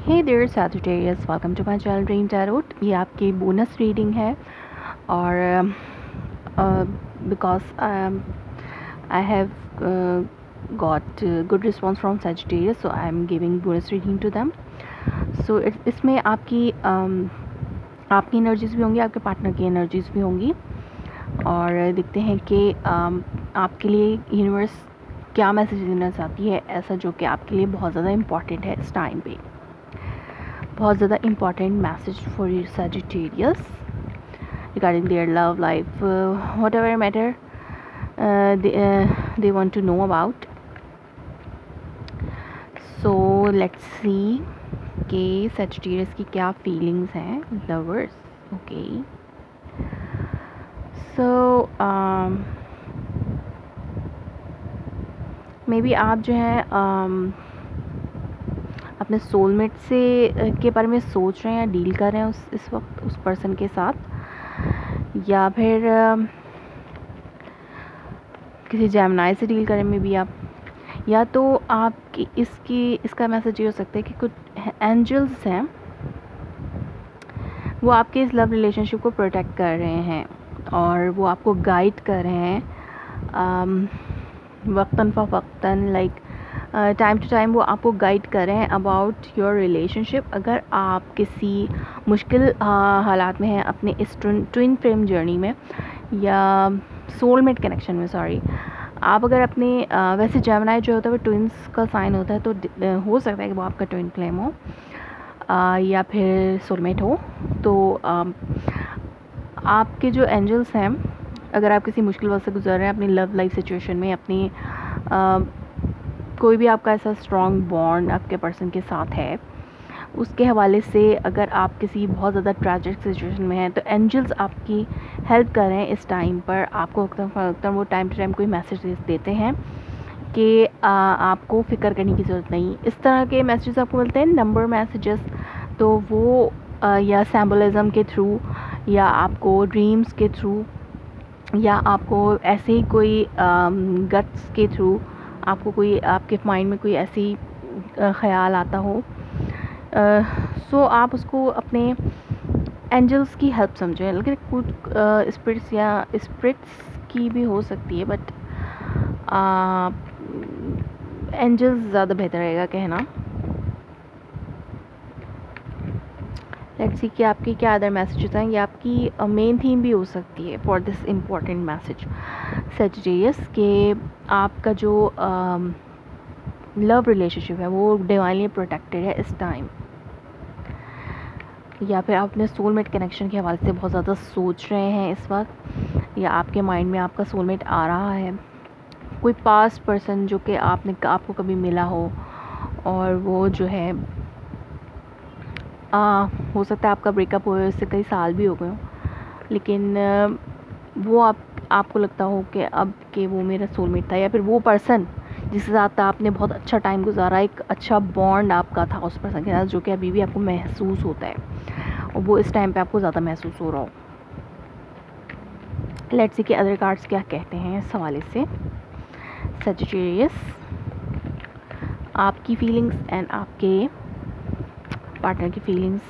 Hey there Sagittarius, welcome to my channel dream tarot. ये आपकी bonus reading है और because I have got good response from Sagittarius, so I am giving bonus reading to them. So इसमें आपकी आपकी energies भी होंगी, आपके पार्टनर की एनर्जीज़ भी होंगी और देखते हैं कि आपके लिए यूनिवर्स क्या मैसेज देना चाहती है, ऐसा जो कि आपके लिए बहुत ज़्यादा इम्पॉर्टेंट है इस टाइम पे। बहुत ज़्यादा important message for your Sagittarius regarding their love life, whatever matter they want to know about. So let's see कि Sagittarius की क्या feelings हैं lovers. Okay, so maybe आप जो है अपने सोलमेट से के बारे में सोच रहे हैं या डील कर रहे हैं इस वक्त उस पर्सन के साथ, या फिर किसी जेमिनी से डील करें में भी आप, या तो आपकी इसका मैसेज ये हो सकता है कि कुछ एंजल्स हैं वो आपके इस लव रिलेशनशिप को प्रोटेक्ट कर रहे हैं और वो आपको गाइड कर रहे हैं वक्तन फ़वक्तन, लाइक टाइम टू टाइम वो आपको गाइड कर रहे हैं अबाउट योर रिलेशनशिप। अगर आप किसी मुश्किल हालात में हैं अपने इस ट्विन फ्लेम जर्नी में या सोलमेट कनेक्शन में, सॉरी, आप अगर अपने वैसे जेमिनी जो होता है वो ट्विन्स का साइन होता है, तो हो सकता है कि वो आपका ट्विन फ्लेम हो या फिर सोलमेट हो। तो आपके जो एंजल्स हैं, अगर आप किसी मुश्किल वक्त से गुजर रहे हैं अपनी लव लाइफ सिचुएशन में, अपनी कोई भी आपका ऐसा स्ट्रॉन्ग बॉन्ड आपके पर्सन के साथ है, उसके हवाले से अगर आप किसी बहुत ज़्यादा ट्रैजिक सिचुएशन में हैं, तो एंजल्स आपकी हेल्प कर रहे हैं इस टाइम पर। आपको वक्तन वो टाइम टू टाइम कोई मैसेज देते हैं कि आपको फ़िक्र करने की ज़रूरत नहीं। इस तरह के मैसेजेस आपको मिलते हैं, नंबर मैसेजेस, तो वो या सिंबलिज्म के थ्रू या आपको ड्रीम्स के थ्रू या आपको ऐसे ही कोई गट्स के थ्रू, आपको कोई आपके माइंड में कोई ऐसी ख़्याल आता हो, सो आप उसको अपने एंजल्स की हेल्प समझें। लेकिन कुछ स्पिरिट्स या स्पिरिट्स की भी हो सकती है, बट एंजल्स ज़्यादा बेहतर रहेगा कहना। लेट्स सी कि आपकी क्या अदर मैसेजेस हैं, या आपकी मेन थीम भी हो सकती है for this important message Sagittarius, कि आपका जो लव रिलेशनशिप है वो डिवाइनली प्रोटेक्टेड है इस टाइम, या फिर आप अपने सोलमेट कनेक्शन के हवाले से बहुत ज़्यादा सोच रहे हैं इस वक्त, या आपके माइंड में आपका सोलमेट आ रहा है, कोई पास्ट पर्सन जो कि आपको कभी मिला हो और वो जो है हो सकता है आपका ब्रेकअप हुए उससे कई साल भी हो गए हो, लेकिन वो आपको लगता हो कि अब कि वो मेरा सोलमेट था, या फिर वो पर्सन जिसके साथ आपने बहुत अच्छा टाइम गुजारा, एक अच्छा बॉन्ड आपका था उस पर्सन के साथ, जो कि अभी भी आपको महसूस होता है और वो इस टाइम पे आपको ज़्यादा महसूस हो रहा हो। लेट्स सी कि अदर कार्ड्स क्या कहते हैं इस हवाले से। सैजिटेरियस, आपकी फीलिंग्स एंड आपके पार्टनर की फीलिंग्स।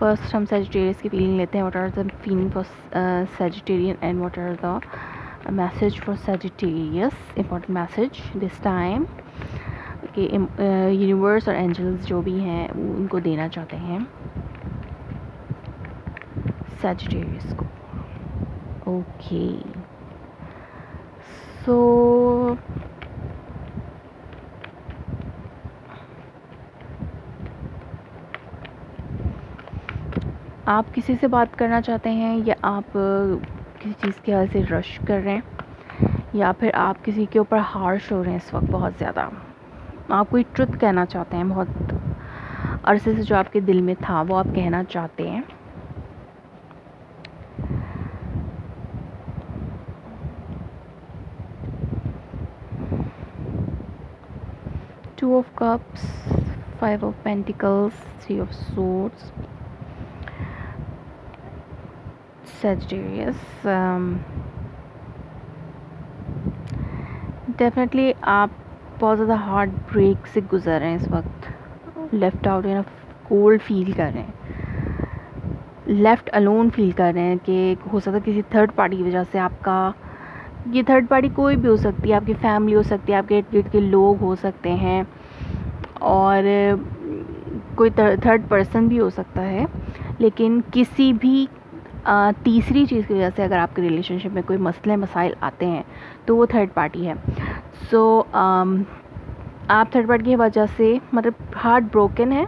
फर्स्ट हम सैजिटेरियस की फीलिंग लेते हैं। What are the feeling for Sagittarian and what are the message for Sagittarius, important message this time कि यूनिवर्स और एंजल्स जो भी हैं वो उनको देना चाहते हैं सैजिटेरियस को। ओके, सो आप किसी से बात करना चाहते हैं, या आप किसी चीज़ की वजह से रश कर रहे हैं, या फिर आप किसी के ऊपर हार्श हो रहे हैं इस वक्त बहुत ज़्यादा। आप कोई ट्रुथ कहना चाहते हैं, बहुत अरसे से जो आपके दिल में था वो आप कहना चाहते हैं। Two of Cups, Five of Pentacles, Three of Swords, Sagittarius, definitely आप बहुत ज़्यादा हार्ट ब्रेक से गुजर रहे हैं इस वक्त, लेफ़्ट आउट या कोल्ड फील कर रहे हैं, लेफ़्ट अलोन फील कर रहे हैं कि हो सकता है किसी थर्ड पार्टी की वजह से आपका, ये थर्ड पार्टी कोई भी हो सकती है, आपकी फैमिली हो सकती है, आपके इर्द गिर्द के लोग हो सकते हैं, और कोई थर्ड पर्सन भी हो सकता है, लेकिन किसी भी तीसरी चीज़ की वजह से अगर आपके रिलेशनशिप में कोई मसले मसाइल आते हैं तो वो थर्ड पार्टी है। सो आप थर्ड पार्टी की वजह से मतलब हार्ट ब्रोकन है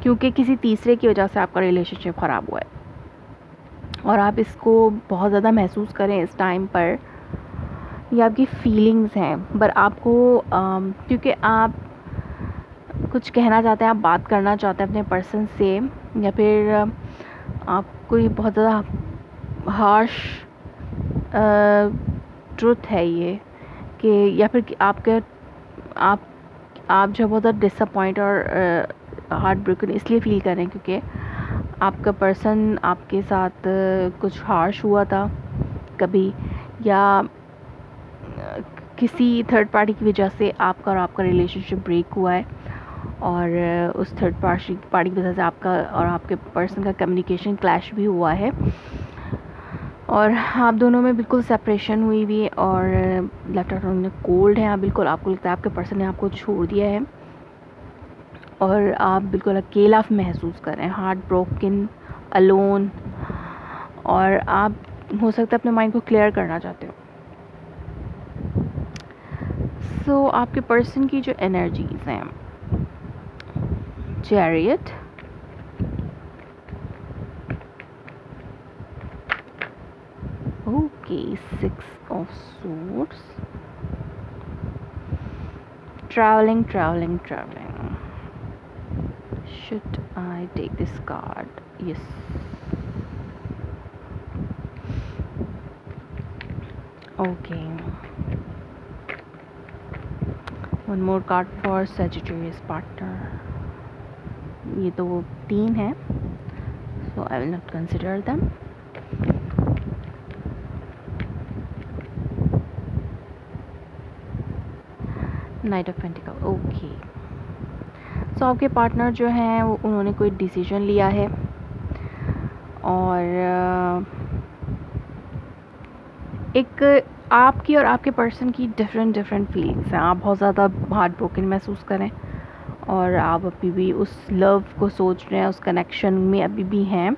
क्योंकि किसी तीसरे की वजह से आपका रिलेशनशिप ख़राब हुआ है, और आप इसको बहुत ज़्यादा महसूस करें इस टाइम पर, ये आपकी फीलिंग्स हैं। पर आपको क्योंकि आप कुछ कहना चाहते हैं, आप बात करना चाहते हैं अपने पर्सन से, या फिर आप कोई बहुत ज़्यादा हार्श ट्रुथ है ये कि, या फिर कि आप जो बहुत ज़्यादा डिसअपॉइंट और हार्ट ब्रोकन इसलिए फ़ील कर रहे हैं क्योंकि आपका पर्सन आपके साथ कुछ हार्श हुआ था कभी, या किसी थर्ड पार्टी की वजह से आपका और आपका रिलेशनशिप ब्रेक हुआ है, और उस थर्ड पार्टी की वजह से आपका और आपके पर्सन का कम्युनिकेशन क्लैश भी हुआ है, और आप दोनों में बिल्कुल सेपरेशन हुई भी, और लेफ्ट आउट में कोल्ड है। आप बिल्कुल, आपको लगता है आपके पर्सन ने आपको छोड़ दिया है और आप बिल्कुल अकेला महसूस कर रहे हैं, हार्ट ब्रोकन, अलोन, और आप हो सकता है अपने माइंड को क्लियर करना चाहते हो। सो आपके पर्सन की जो एनर्जीज़ हैं, chariot, okay, 6 of swords, traveling. Should I take this card? Yes. Okay. One more card for Sagittarius partner. ये तो 3 है, so I will not consider them. Knight of Pentacles. Okay. सो आपके पार्टनर जो हैं वो, उन्होंने कोई डिसीजन लिया है, और एक आपकी और आपके पर्सन की डिफरेंट फीलिंग्स हैं। आप बहुत ज़्यादा हार्ट ब्रोकन महसूस करें, और आप अभी भी उस लव को सोच रहे हैं, उस कनेक्शन में अभी भी हैं,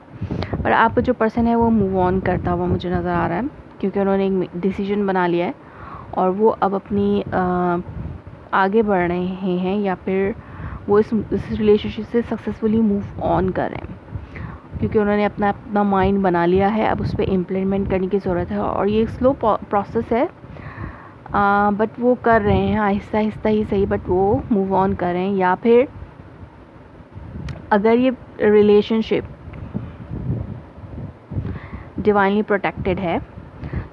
पर आपका जो पर्सन है वो मूव ऑन करता हुआ मुझे नज़र आ रहा है, क्योंकि उन्होंने एक डिसीजन बना लिया है और वो अब अपनी आगे बढ़ रहे हैं, या फिर वो इस रिलेशनशिप से सक्सेसफुली मूव ऑन कर रहे हैं, क्योंकि उन्होंने अपना माइंड बना लिया है। अब उस पर इम्प्लीमेंट करने की ज़रूरत है, और ये एक स्लो प्रोसेस है, बट वो कर रहे हैं आहिस्ता ही सही, बट वो मूव ऑन कर रहे हैं। या फिर अगर ये रिलेशनशिप डिवाइनली प्रोटेक्टेड है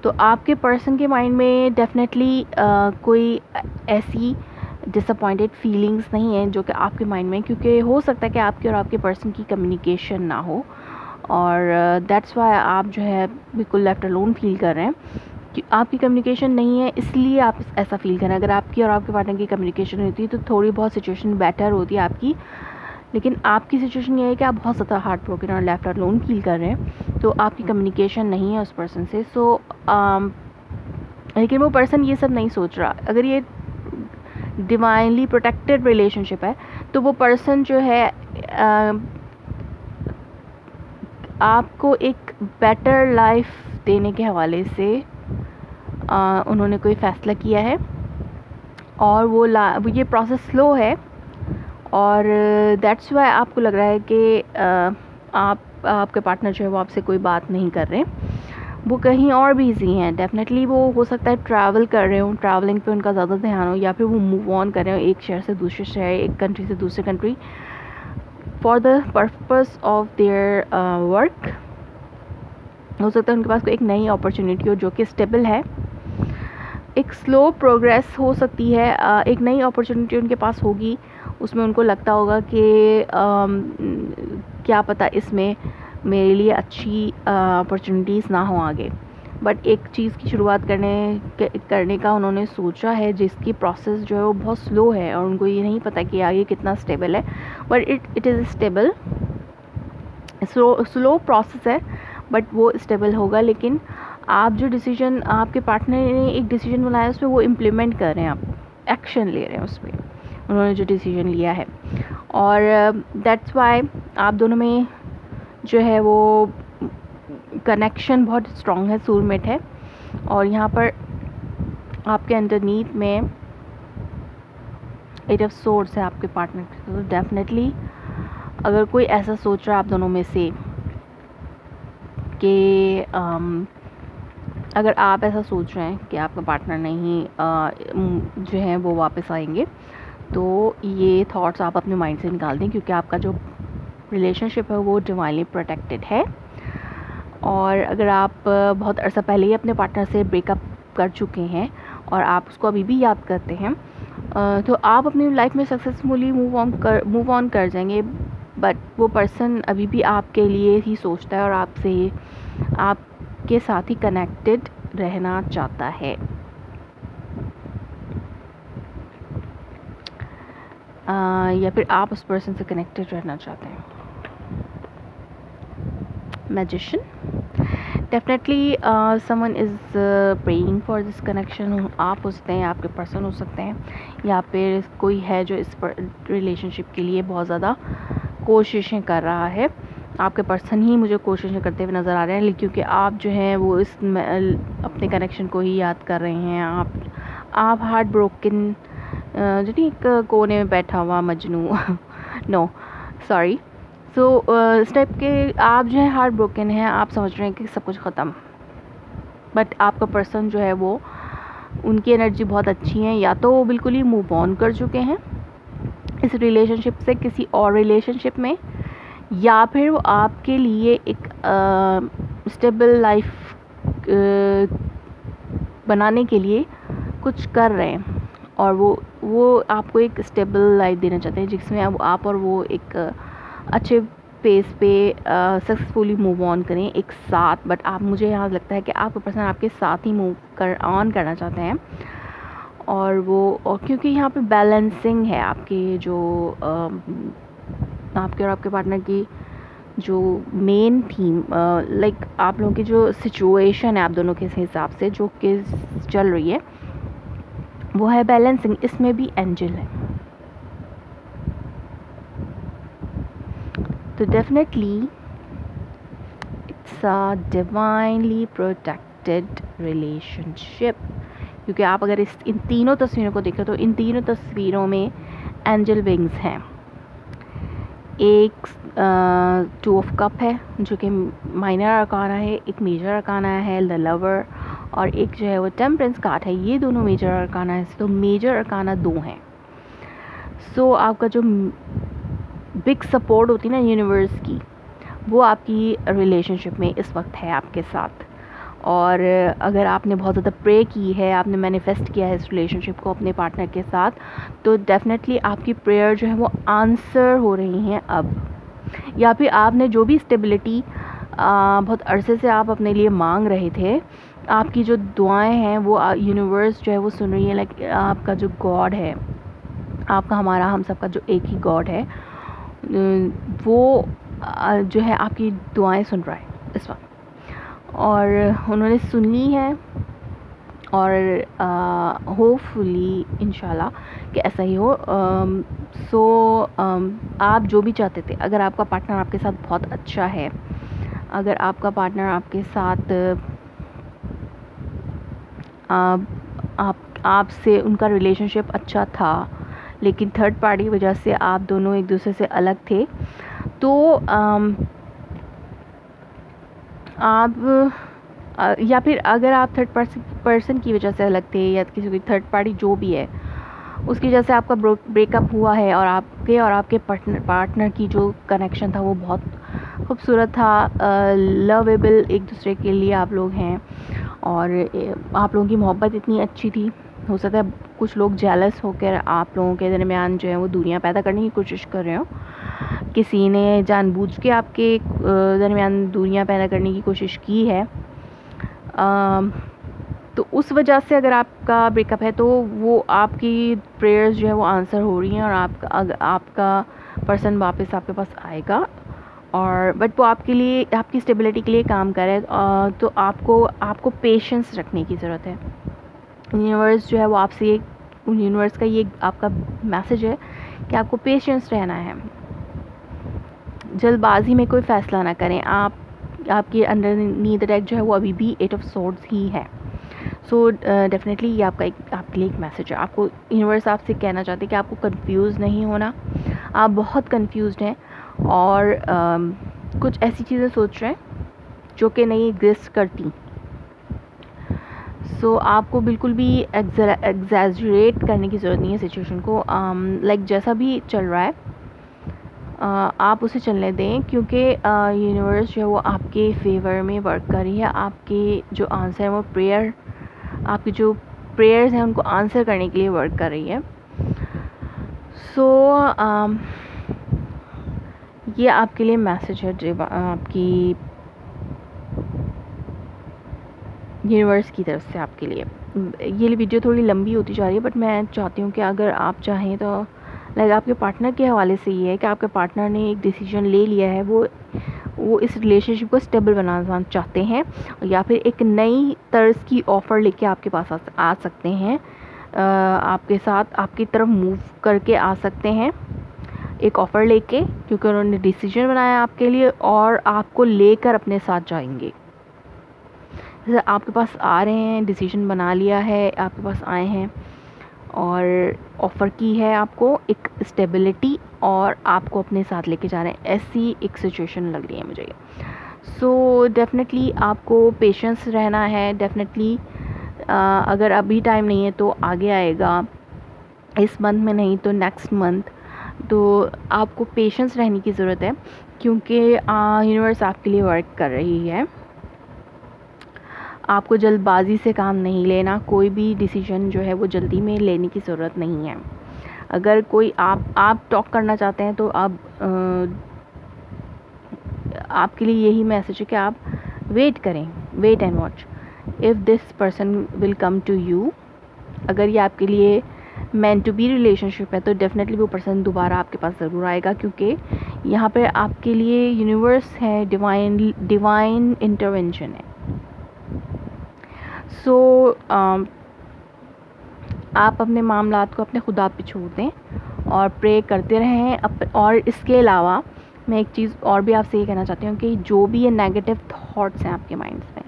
तो आपके पर्सन के माइंड में डेफिनेटली कोई ऐसी डिसअपॉइंटेड फीलिंग्स नहीं है जो कि आपके माइंड में, क्योंकि हो सकता है कि आपके और आपके पर्सन की कम्युनिकेशन ना हो, और दैट्स वाई आप जो है बिल्कुल लेफ्ट अलोन फील कर रहे हैं कि आपकी कम्युनिकेशन नहीं है, इसलिए आप ऐसा फील कर रहे हैं। अगर आपकी और आपके पार्टनर की कम्युनिकेशन होती है तो थोड़ी बहुत सिचुएशन बेटर होती है आपकी, लेकिन आपकी सिचुएशन ये है कि आप बहुत ज़्यादा हार्ट ब्रोकन और लेफ्ट अलोन फील कर रहे हैं, तो आपकी कम्युनिकेशन नहीं है उस पर्सन से। सो लेकिन वो पर्सन ये सब नहीं सोच रहा। अगर ये डिवाइनली प्रोटेक्टेड रिलेशनशिप है तो वो पर्सन जो है आपको एक बेटर लाइफ देने के हवाले से उन्होंने कोई फ़ैसला किया है, और वो ये प्रोसेस स्लो है, और दैट्स वाई आपको लग रहा है कि आपके पार्टनर जो है वो आपसे कोई बात नहीं कर रहे, वो कहीं और बिज़ी हैं। डेफिनेटली वो हो सकता है ट्रैवल कर रहे हो, ट्रैवलिंग पे उनका ज़्यादा ध्यान हो, या फिर वो मूव ऑन कर रहे हो एक शहर से दूसरे शहर, एक कंट्री से दूसरे country, for the purpose of their work. हो सकता है उनके पास कोई एक नई अपॉर्चुनिटी हो जो कि स्टेबल है, एक स्लो प्रोग्रेस हो सकती है, एक नई अपॉर्चुनिटी उनके पास होगी, उसमें उनको लगता होगा कि क्या पता इसमें मेरे लिए अच्छी अपॉर्चुनिटीज़ ना हो आगे, बट एक चीज़ की शुरुआत करने का उन्होंने सोचा है जिसकी प्रोसेस जो है वो बहुत स्लो है और उनको ये नहीं पता कि आगे कितना स्टेबल है, but it is stable. Slow process है बट वो स्टेबल होगा। लेकिन आप जो डिसीजन, आपके पार्टनर ने एक डिसीजन बनाया उस पर वो इम्प्लीमेंट कर रहे हैं, आप एक्शन ले रहे हैं उस पर, उन्होंने जो डिसीजन लिया है। और दैट्स वाई आप दोनों में जो है वो कनेक्शन बहुत स्ट्रॉन्ग है, सोलमेट है। और यहाँ पर आपके अंडरनीथ में एट ऑफ सोर्स है आपके पार्टनर के। तो डेफिनेटली अगर कोई ऐसा सोच रहा है आप दोनों में से कि अगर आप ऐसा सोच रहे हैं कि आपका पार्टनर नहीं जो है वो वापस आएंगे, तो ये थॉट्स आप अपने माइंड से निकाल दें, क्योंकि आपका जो रिलेशनशिप है वो डिवाइनली प्रोटेक्टेड है। और अगर आप बहुत अर्सा पहले ही अपने पार्टनर से ब्रेकअप कर चुके हैं और आप उसको अभी भी याद करते हैं, तो आप अपनी लाइफ में सक्सेसफुली मूव ऑन कर जाएंगे। बट वो पर्सन अभी भी आपके लिए ही सोचता है और आपके साथ ही कनेक्टेड रहना चाहता है। या फिर आप उस पर्सन से कनेक्टेड रहना चाहते हैं। Magician, definitely someone is praying for this connection. आप हो सकते हैं, आपके पर्सन हो सकते हैं, या फिर कोई है जो इस रिलेशनशिप के लिए बहुत ज़्यादा कोशिशें कर रहा है। आपके पर्सन ही मुझे कोशिशें करते हुए नज़र आ रहे हैं, क्योंकि आप जो हैं वो इस अपने कनेक्शन को ही याद कर रहे हैं। आप हार्ट ब्रोकन, जो नहीं एक कोने में बैठा हुआ मजनू नो सॉरी। सो इस टाइप के आप जो है हार्ट ब्रोकन हैं, आप समझ रहे हैं कि सब कुछ ख़त्म। बट आपका पर्सन जो है वो, उनकी एनर्जी बहुत अच्छी है, या तो वो बिल्कुल ही मूव ऑन कर चुके हैं इस रिलेशनशिप से किसी और रिलेशनशिप में, या फिर वो आपके लिए एक स्टेबल लाइफ बनाने के लिए कुछ कर रहे हैं। और वो आपको एक स्टेबल लाइफ देना चाहते हैं जिसमें अब आप और वो एक अच्छे पेस पे सक्सेसफुली मूव ऑन करें एक साथ। बट मुझे यहाँ लगता है कि आपका पर्सन आपके साथ ही मूव करना चाहते हैं। और क्योंकि यहाँ पे बैलेंसिंग है आपके जो आपके और आपके पार्टनर की जो मेन थीम, लाइक आप लोगों की जो सिचुएशन है आप दोनों के हिसाब से जो कि चल रही है वो है बैलेंसिंग। इसमें भी एंजल है, तो definitely it's a divinely protected relationship. क्योंकि आप अगर इन तीनों तस्वीरों को देखें तो इन तीनों तस्वीरों में एंजल विंग्स हैं। एक 2 ऑफ कप है जो कि माइनर अरकाना है, एक मेजर अरकाना है द लवर, और एक जो है वो टेम्परेंस कार्ड है। ये दोनों मेजर अरकाना है, तो मेजर अरकाना 2 हैं। सो आपका जो बिग सपोर्ट होती है ना यूनिवर्स की, वो आपकी रिलेशनशिप में इस वक्त है आपके साथ। और अगर आपने बहुत ज़्यादा प्रे की है, आपने मैनिफेस्ट किया है इस रिलेशनशिप को अपने पार्टनर के साथ, तो डेफिनेटली आपकी प्रेयर जो है वो आंसर हो रही हैं अब। या फिर आपने जो भी स्टेबिलिटी बहुत अरसे से आप अपने लिए मांग रहे थे, आपकी जो दुआएं हैं वो यूनिवर्स जो है वो सुन रही है। लाइक आपका जो गॉड है, आपका हमारा हम सबका जो एक ही गॉड है, वो जो है आपकी दुआएं सुन रहा है इस वक्त, और उन्होंने सुन ली है। और होपफुली इंशाल्लाह कि ऐसा ही हो। सो आप जो भी चाहते थे, अगर आपका पार्टनर आपके साथ बहुत अच्छा है, अगर आपका पार्टनर आपके साथ आपसे उनका रिलेशनशिप अच्छा था, लेकिन थर्ड पार्टी की वजह से आप दोनों एक दूसरे से अलग थे, तो आप या फिर अगर आप थर्ड पर्सन की वजह से अलग थे, या किसी की थर्ड पार्टी जो भी है उसकी वजह से आपका ब्रेकअप हुआ है, और आपके पार्टनर की जो कनेक्शन था वो बहुत खूबसूरत था, लवेबल एक दूसरे के लिए आप लोग हैं, और आप लोगों की मोहब्बत इतनी अच्छी थी। हो सकता है कुछ लोग जेलस होकर आप लोगों के दरमियान जो है वो दूरियां पैदा करने की कोशिश कर रहे हो, किसी ने जानबूझ के आपके दरमियान दूरियां पैदा करने की कोशिश की है। तो उस वजह से अगर आपका ब्रेकअप है तो वो आपकी प्रेयर्स जो है वो आंसर हो रही हैं और आपका पर्सन वापस आपके पास आएगा, और बट वो आपके लिए, आपकी स्टेबिलिटी के लिए काम करे। तो आपको पेशेंस रखने की ज़रूरत है। यूनिवर्स जो है वो आपसे यूनिवर्स का ये आपका मैसेज है कि आपको पेशेंस रहना है। जल्दबाजी में कोई फ़ैसला ना करें। आपके अंडर नीड अटैक जो है वो अभी भी 8 ऑफ सोर्ड्स ही है। सो डेफिनेटली ये आपके लिए एक मैसेज है। आपको यूनिवर्स आपसे कहना चाहते हैं कि आपको कंफ्यूज नहीं होना। आप बहुत कंफ्यूज्ड हैं और कुछ ऐसी चीज़ें सोच रहे हैं जो कि नहीं एग्जिस्ट करती। सो आपको बिल्कुल भी एग्जैजरेट करने की ज़रूरत नहीं है सिचुएशन को। लाइक जैसा भी चल रहा है आप उसे चलने दें, क्योंकि यूनिवर्स जो है वो आपके फेवर में वर्क कर रही है। आपके जो आंसर है वो आपकी जो प्रेयर्स हैं उनको आंसर करने के लिए वर्क कर रही है। सो ये आपके लिए मैसेज है आपकी यूनिवर्स की तरफ से आपके लिए। ये वीडियो थोड़ी लंबी होती जा रही है, बट मैं चाहती हूँ कि अगर आप चाहें तो लाइक आपके पार्टनर के हवाले से ये है कि आपके पार्टनर ने एक डिसीजन ले लिया है, वो इस रिलेशनशिप को स्टेबल बनाना चाहते हैं, या फिर एक नई तर्ज की ऑफ़र लेके आपके पास आ सकते हैं। आपके साथ आपकी तरफ मूव करके आ सकते हैं एक ऑफ़र लेके, क्योंकि उन्होंने डिसीजन बनाया आपके लिए और आपको लेकर अपने साथ जाएंगे। जैसे आपके पास आ रहे हैं, डिसीजन बना लिया है, आपके पास आए हैं और ऑफ़र की है आपको एक स्टेबिलिटी और आपको अपने साथ लेके जा रहे हैं, ऐसी एक सिचुएशन लग रही है मुझे। सो डेफिनेटली आपको पेशेंस रहना है। डेफिनेटली अगर अभी टाइम नहीं है तो आगे आएगा, इस मंथ में नहीं तो नेक्स्ट मंथ। तो आपको पेशेंस रहने की ज़रूरत है, क्योंकि यूनिवर्स आपके लिए वर्क कर रही है। आपको जल्दबाजी से काम नहीं लेना, कोई भी डिसीजन जो है वो जल्दी में लेने की ज़रूरत नहीं है। अगर कोई आप टॉक करना चाहते हैं तो आपके लिए यही मैसेज है कि आप वेट करें, wait and watch if this person will come to you. अगर ये आपके लिए मेंट टू बी रिलेशनशिप है तो डेफिनेटली वो पर्सन दोबारा आपके पास ज़रूर आएगा, क्योंकि यहाँ पे आपके लिए यूनिवर्स है, डिवाइन इंटरवेंशन है। सो आप अपने मामलात को अपने खुदा पे छोड़ दें और प्रे करते रहें। और इसके अलावा मैं एक चीज़ और भी आपसे ये कहना चाहती हूँ कि जो भी ये नेगेटिव थॉट्स हैं आपके माइंड्स में,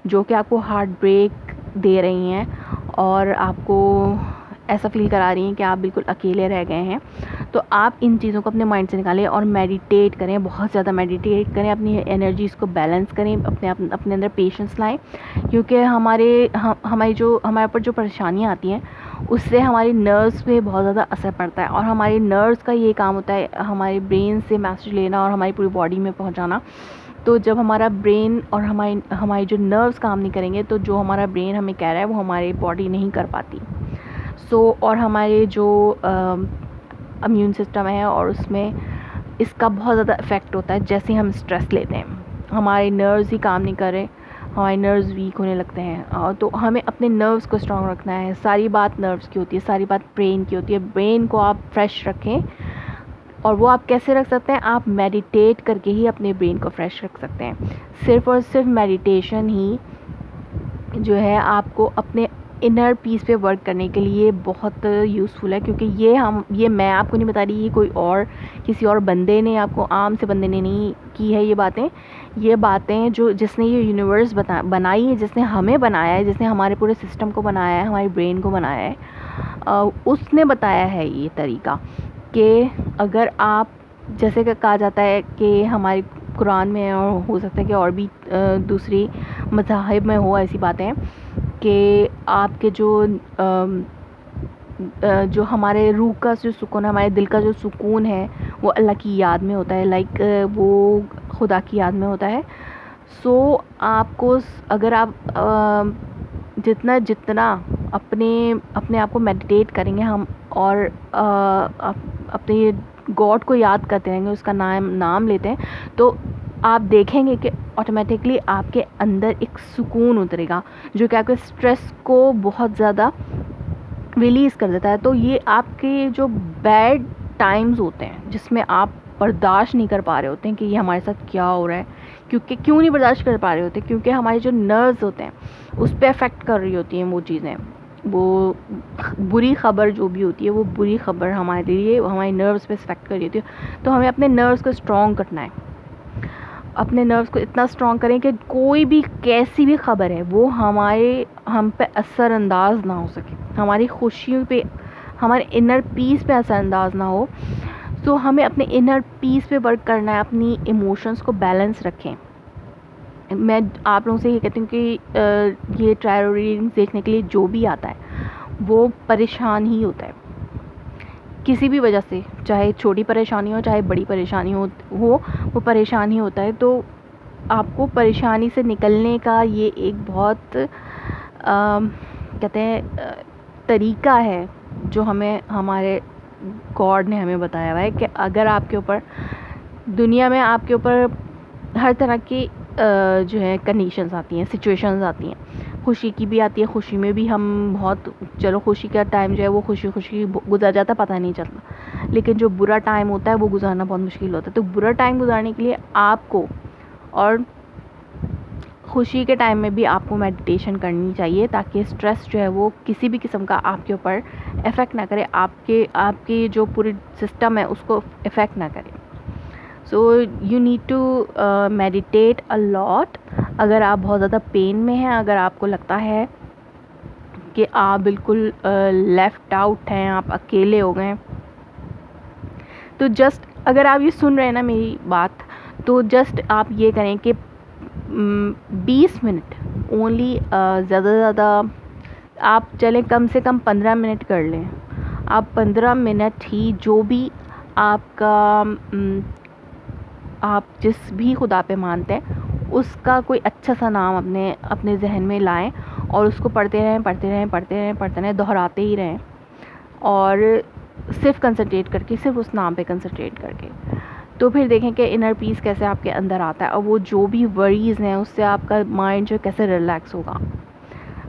जो कि आपको हार्ट ब्रेक दे रही हैं और आपको ऐसा फील करा रही हैं कि आप बिल्कुल अकेले रह गए हैं, तो आप इन चीज़ों को अपने माइंड से निकालें और मेडिटेट करें, बहुत ज़्यादा मेडिटेट करें, अपनी एनर्जीज़ को बैलेंस करें, अपने अंदर पेशेंस लाएं, क्योंकि हमारे ऊपर जो परेशानियाँ आती हैं उससे हमारी नर्व्स पे बहुत ज़्यादा असर पड़ता है। और हमारी नर्व्स का ये काम होता है हमारे ब्रेन से मैसेज लेना और हमारी पूरी बॉडी में पहुँचाना। तो जब हमारा ब्रेन और हमारी जो नर्व्स काम नहीं करेंगे तो जो हमारा ब्रेन हमें कह रहा है वो हमारी बॉडी नहीं कर पाती। और हमारे जो इम्यून सिस्टम है और उसमें इसका बहुत ज़्यादा इफ़ेक्ट होता है। जैसे हम स्ट्रेस लेते हैं, हमारे नर्व्स ही काम नहीं कर रहे, हमारे नर्व्स वीक होने लगते हैं। और तो हमें अपने नर्व्स को स्ट्रॉन्ग रखना है। सारी बात नर्व्स की होती है, सारी बात ब्रेन की होती है। ब्रेन को आप फ्रेश रखें, और वो आप कैसे रख सकते हैं? आप मेडिटेट करके ही अपने ब्रेन को फ्रेश रख सकते हैं। सिर्फ़ और सिर्फ मेडिटेशन ही जो है आपको अपने इनर पीस पे वर्क करने के लिए बहुत यूज़फुल है, क्योंकि ये मैं आपको नहीं बता रही, ये कोई और किसी और बंदे ने, आपको आम से बंदे ने नहीं की है ये बातें जो जिसने ये यूनिवर्स बनाई है, जिसने हमें बनाया है, जिसने हमारे पूरे सिस्टम को बनाया है, हमारे ब्रेन को बनाया है, उसने बताया है ये तरीका कि अगर आप, जैसे कि कहा जाता है कि हमारे कुरान में, और हो सकता है कि और भी दूसरी मज़ाहिब में हो ऐसी बातें कि आपके जो हमारे रूह का जो सुकून है, हमारे दिल का जो सुकून है वो अल्लाह की याद में होता है, लाइक वो खुदा की याद में होता है। आपको अगर आप जितना अपने आप को मेडिटेट करेंगे हम, और अपने गॉड को याद करते रहेंगे, उसका नाम लेते हैं, तो आप देखेंगे कि ऑटोमेटिकली आपके अंदर एक सुकून उतरेगा जो कि आपके स्ट्रेस को बहुत ज़्यादा रिलीज़ कर देता है। तो ये आपके जो बैड टाइम्स होते हैं जिसमें आप बर्दाश्त नहीं कर पा रहे होते हैं कि ये हमारे साथ क्या हो रहा है, क्योंकि क्यों नहीं बर्दाश्त कर पा रहे होते, क्योंकि हमारे जो नर्व्स होते हैं उस पर अफेक्ट कर रही होती हैं वो चीज़ें। वो बुरी खबर जो भी होती है वो बुरी खबर हमारे लिए हमारे नर्व्स पे अफेक्ट कर रही होती है। तो हमें अपने नर्व्स को स्ट्रॉन्ग करना है, अपने नर्व्स को इतना स्ट्रॉन्ग करें कि कोई भी कैसी भी खबर है वो हम पे असरअंदाज ना हो सके, हमारी खुशी पे, हमारे इनर पीस पे असरअंदाज ना हो। तो हमें अपने इनर पीस पे वर्क करना है, अपनी इमोशंस को बैलेंस रखें। मैं आप लोगों से ये कहती हूँ कि ये टैरो रीडिंग देखने के लिए जो भी आता है वो परेशान ही होता है किसी भी वजह से, चाहे छोटी परेशानी हो चाहे बड़ी परेशानी हो वो परेशान ही होता है। तो आपको परेशानी से निकलने का ये एक बहुत कहते हैं तरीका है जो हमें हमारे गॉड ने हमें बताया हुआ है कि अगर आपके ऊपर दुनिया में आपके ऊपर हर तरह की जो है कंडीशंस आती हैं, सिचुएशंस आती हैं, खुशी की भी आती है, खुशी में भी हम बहुत, चलो खुशी का टाइम जो है वो खुशी खुशी गुजर जाता पता नहीं चलता, लेकिन जो बुरा टाइम होता है वो गुजारना बहुत मुश्किल होता है। तो बुरा टाइम गुजारने के लिए आपको और खुशी के टाइम में भी आपको मेडिटेशन करनी चाहिए ताकि स्ट्रेस जो है वो किसी भी किस्म का आपके ऊपर इफ़ेक्ट ना करे, आपके जो पूरी सिस्टम है उसको इफ़ेक्ट ना करे। So you need to meditate a lot. अगर आप बहुत ज़्यादा पेन में हैं, अगर आपको लगता है कि आप बिल्कुल लेफ़्ट आउट हैं, आप अकेले हो गए, तो जस्ट अगर आप ये सुन रहे हैं ना मेरी बात, तो जस्ट आप ये करें कि 20 मिनट ओनली, ज़्यादा से ज़्यादा आप चलें कम से कम 15 मिनट कर लें। आप 15 मिनट ही जो भी आपका आप जिस भी खुदा पे मानते हैं उसका कोई अच्छा सा नाम अपने जहन में लाएं और उसको पढ़ते रहें, दोहराते ही रहें और सिर्फ कंसंट्रेट करके, सिर्फ उस नाम पे कंसंट्रेट करके। तो फिर देखें कि इनर पीस कैसे आपके अंदर आता है और वो जो भी वरीज़ हैं उससे आपका माइंड जो कैसे रिलैक्स होगा।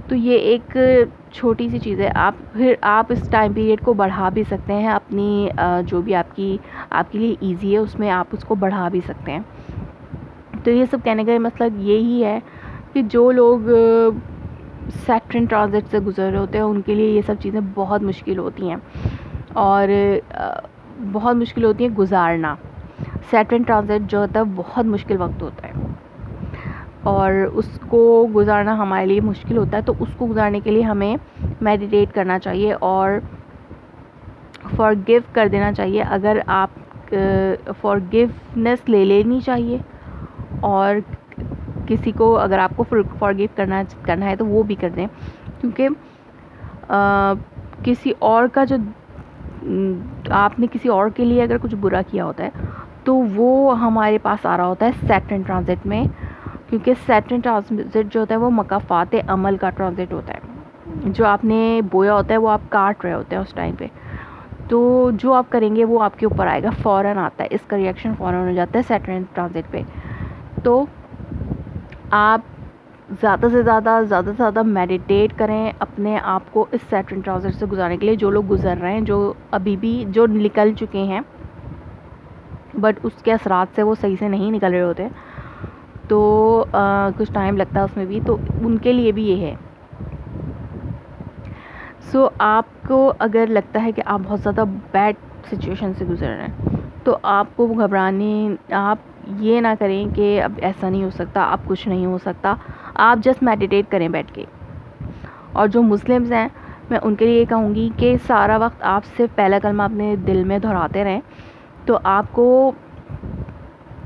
तो ये एक छोटी सी चीज़ है। आप इस टाइम पीरियड को बढ़ा भी सकते हैं, अपनी जो भी आपके लिए इजी है उसमें आप उसको बढ़ा भी सकते हैं। तो ये सब कहने का मतलब यही है कि जो लोग सैटर्न ट्रांजिट से गुजर रहे होते हैं उनके लिए ये सब चीज़ें बहुत मुश्किल होती हैं और बहुत मुश्किल होती हैं गुजारना। सैटर्न ट्रांजिट जो होता है बहुत मुश्किल वक्त होता है और उसको गुजारना हमारे लिए मुश्किल होता है। तो उसको गुजारने के लिए हमें मेडिटेट करना चाहिए और फॉरगिव कर देना चाहिए। अगर आप फॉरगिवनेस ले लेनी चाहिए और किसी को अगर आपको फॉरगिव करना है तो वो भी कर दें, क्योंकि किसी और का जो आपने किसी और के लिए अगर कुछ बुरा किया होता है तो वो हमारे पास आ रहा होता है सैटर्न ट्रांजिट में, क्योंकि सैटर्न ट्रांजिट जो होता है वो मकाफात अमल का ट्रांजिट होता है। जो आपने बोया होता है वो आप काट रहे होते हैं उस टाइम पे, तो जो आप करेंगे वो आपके ऊपर आएगा, फ़ौरन आता है, इसका रिएक्शन फ़ौरन हो जाता है सैटर्न ट्रांजिट पे। तो आप ज़्यादा से ज़्यादा मेडिटेट करें अपने आप को इस सैटर्न ट्रांजिट से गुजारने के लिए। जो लोग गुजर रहे हैं, जो अभी भी जो निकल चुके हैं बट उसके असरात से वो सही से नहीं निकल रहे होते, तो कुछ टाइम लगता है उसमें भी, तो उनके लिए भी ये है। सो आपको अगर लगता है कि आप बहुत ज़्यादा बैड सिचुएशन से गुजर रहे हैं तो आपको आप ये ना करें कि अब ऐसा नहीं हो सकता, अब कुछ नहीं हो सकता। आप जस्ट मेडिटेट करें बैठ के। और जो मुस्लिम्स हैं मैं उनके लिए कहूँगी कि सारा वक्त आप सिर्फ पहला कलमा अपने दिल में दोहराते रहें। तो आपको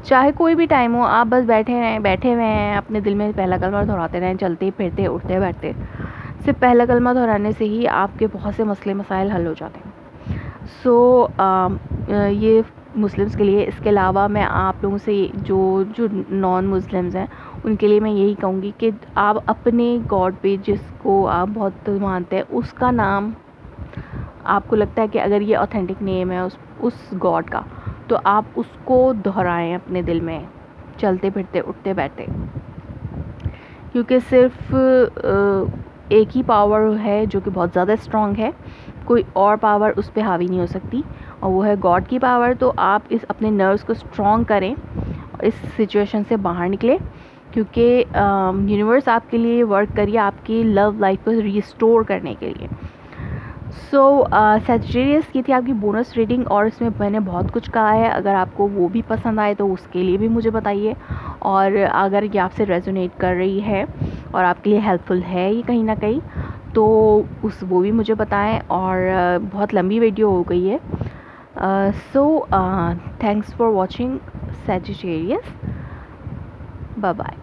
चाहे कोई भी टाइम हो, आप बस बैठे हुए हैं, अपने दिल में पहला कलमा दोहराते रहें, चलते फिरते उठते बैठते। सिर्फ पहला कलमा दोहराने से ही आपके बहुत से मसले मसाइल हल हो जाते हैं। सो ये मुस्लिम्स के लिए। इसके अलावा मैं आप लोगों से जो नॉन मुस्लिम्स हैं उनके लिए मैं यही कहूँगी कि आप अपने गॉड पे जिसको आप बहुत मानते हैं उसका नाम, आपको लगता है कि अगर ये ऑथेंटिक नेम है उस गॉड का, तो आप उसको दोहराएं अपने दिल में चलते फिरते उठते बैठते, क्योंकि सिर्फ एक ही पावर है जो कि बहुत ज़्यादा स्ट्रॉन्ग है, कोई और पावर उस पर हावी नहीं हो सकती, और वो है गॉड की पावर। तो आप इस अपने नर्व्स को स्ट्रॉन्ग करें और इस सिचुएशन से बाहर निकले, क्योंकि यूनिवर्स आपके लिए वर्क करिए आपकी लव लाइफ को रिस्टोर करने के लिए। सो सैजिटेरियस की थी आपकी बोनस रीडिंग, और इसमें मैंने बहुत कुछ कहा है। अगर आपको वो भी पसंद आए तो उसके लिए भी मुझे बताइए, और अगर ये आपसे रेजोनेट कर रही है और आपके लिए हेल्पफुल है ये कहीं ना कहीं, तो वो भी मुझे बताएं। और बहुत लंबी वीडियो हो गई है। So thanks for watching Sagittarius, bye bye.